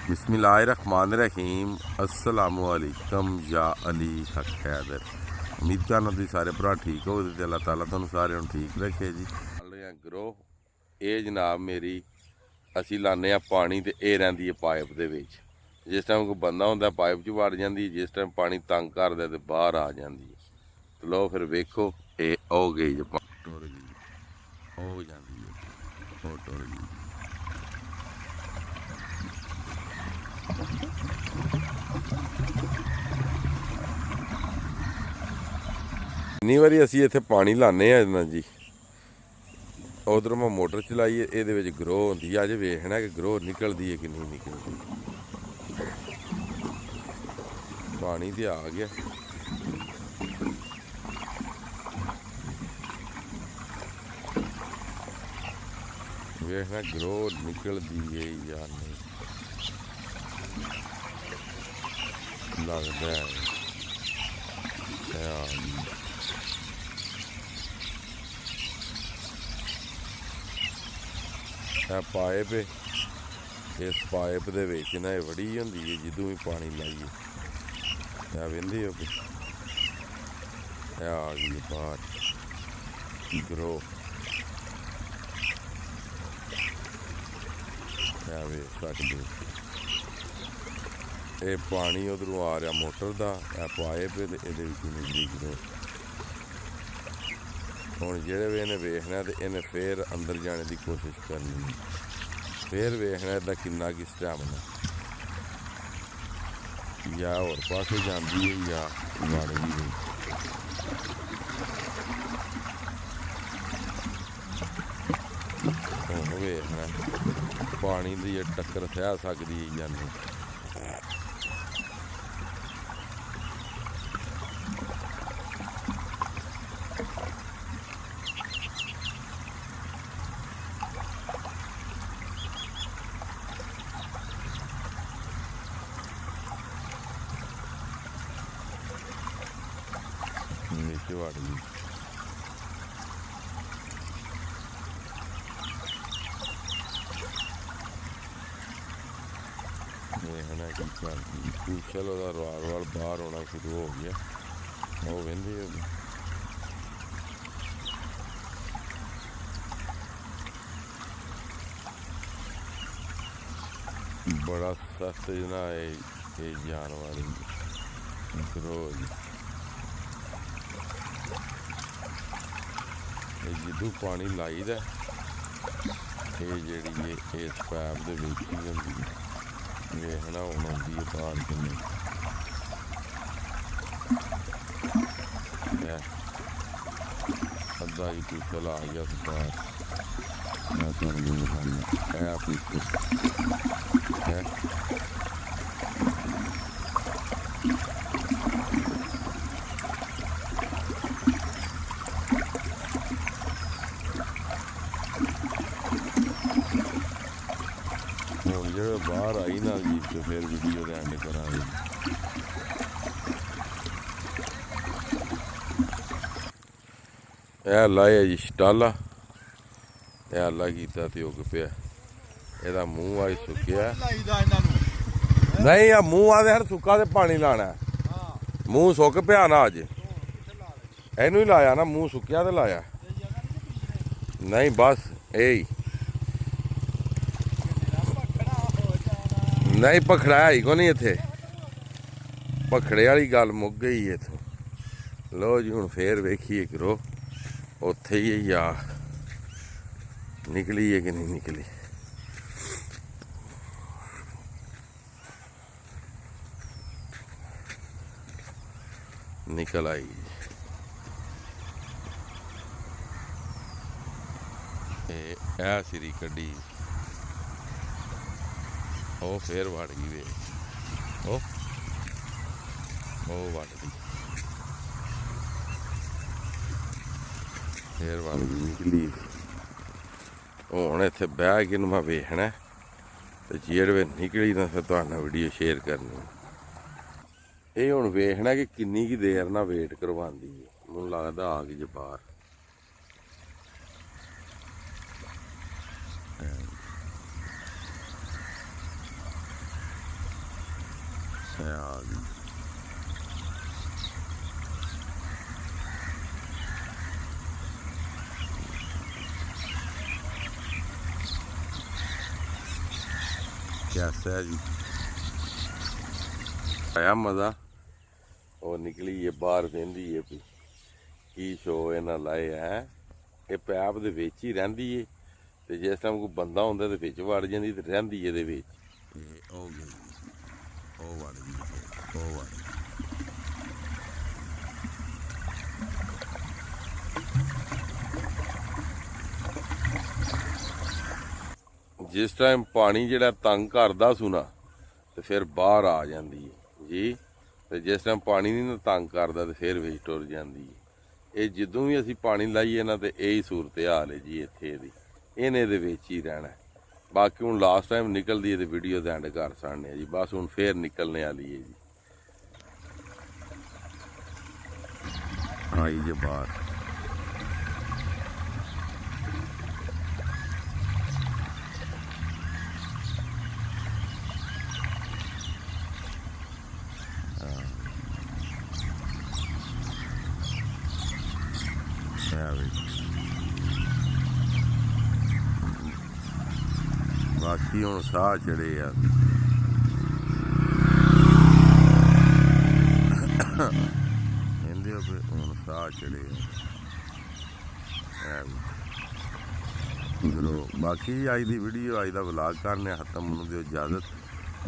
बिस्मिल्लाहिर्रहमानिर्रहीम अस्सलामुअलैकुम या अली हक हैदर। उम्मीद करना तुसीं सारे भरा ठीक हो ते अल्लाह ताला तुहानूं सारे ठीक रखे जी। ग्रो ये जनाब मेरी असी लाने पानी तो यह रहिंदी है पाइप दे विच। जिस टाइम कोई बंदा होंदा पाइप च वड़ जाती, जिस टाइम पानी तंग करदा ते बाहर आ जाती है। तो लो फिर वेखो ये हो गई जो टुर गई हो जाती है, वो टुर गई। कितनी बारी असी इत्थे पानी लाने ना जी। उधर मैं मोटर चलाई है, ये ग्रो होंदी है। अज वेखना कि ग्रो निकलती है कि नहीं निकलती। पानी तो आ गया, वेखना ग्रो निकलती है या नहीं। लगता है पाइप है, इस पाइप दे विच ना वड़ी होंदी है जिदों भी पानी लाइए। वेंदे हो कि आ गई बाहर ग्रो। वेख सकते ये पानी उधरों आ रहा मोटर का, पाइप है तो ये निकली ग्रो। हुण जिहड़े भी इन्हें वेखना तो इन्हें फिर अंदर जाने की कोशिश करनी, फिर वेखना इसदा किन्ना की स्टैमिना, या होर पासे जाती है या वड़ गई। हुण वेखना पानी की टक्कर सह सकती है या नहीं। नीचे वड़ गई। देखना की करती पूछल ओदा रवाल वाल बाहर होना शुरू हो गया। वो वेंदे बड़ा सख्त जना ये जानवर ग्रो। जिदू पानी लाई दा ये जेड़ी इस पैप दे विच ही होंदी है। वेखना हुण आउंदी है बाहर कि नहीं। अद्धा ही टूसल आ गया बाहर। मैं तुहानूं दिखाना है पीछे है। हुण जो बाहर आई ना जी तो फिर वीडियो का एंड करांगे। यह लाया जी शटाला, यह अल्ला कीता ते उग पिया। ਇਹਦਾ ਮੂੰਹ आज सुक्या नहीं, आ मूँह आदे हर सुक्का ते पानी लाना। मूँह सुक पिया ना अज, ਇਹਨੂੰ ही लाया ना मूँह सुक्या ते लाया नहीं बस यही नहीं। भखड़ा है ही को नहीं इत्थे, भखड़े वाली गल मुक गई इत्थों। लो जी हुण फिर वेखिए करो उत्थे ही या निकली है कि नहीं निकली। निकल आई ए सिरी कड्डी। ओ फिर वड़ गई वे, ओ वड़ गई फिर वड़ गई निकली। हुण इत्थे बह के मैं वेखना ते जेड़े निकली ना फिर तुहानू वीडियो शेयर करनी। ये हुण वेखना कि किन्नी की देर ना वेट करवांदी है। मैनूं लगदा आ गई जे बाहर। ਇਹ ਆ ਗਈ। कैसा है जी, आया मज़ा। और निकली ये बाहर बहती है भी की शो इन्हें लाए है। ये पैप दे विच ही रहिंदी है ते जिस टाइम कोई बंदा हुंदा ते विच वड़ जांदी ते रहिंदी इहदे विच। ओ गई, ओ वड़ गई, ओ वड़ गई। जिस टाइम पानी जिहड़ा तंग करदा सुना ते फिर बाहर आ जांदी है जी, ते जिस टाइम पानी नहीं ना तंग करदा ते फिर विच टुर जांदी है। ये जदों भी असीं पानी लाइए ना ते यही सूरत हाल है जी इत्थे दी, इहने दे विच ही रहना। बाकी हुण लास्ट टाइम निकलदी है ते वीडियो दा एंड कर छड्डने जी, बस हुण फिर निकलने वाली है जी। आई जे बाहर, बाकी हुण साह चढ़े आ। कहंदे हुण साह चढ़े आ। बाकी अज दी वीडियो, अज दा व्लॉग करने खत्म। मैनूं दिओ इजाजत,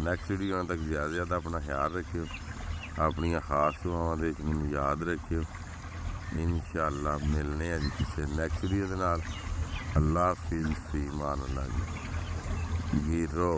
नैक्सट वीडियो तक ज़्यादा ज़्यादा अपना ख्याल रखियो, अपनियां खास दुआवां दे विच मैनूं याद रखियो। इंशाअल्लाह मिलने हैं जी किसी नैक्सट वीडियो के नाल। अल्लाह हाफिज़, फी मान अल्लाह जी। गिरो।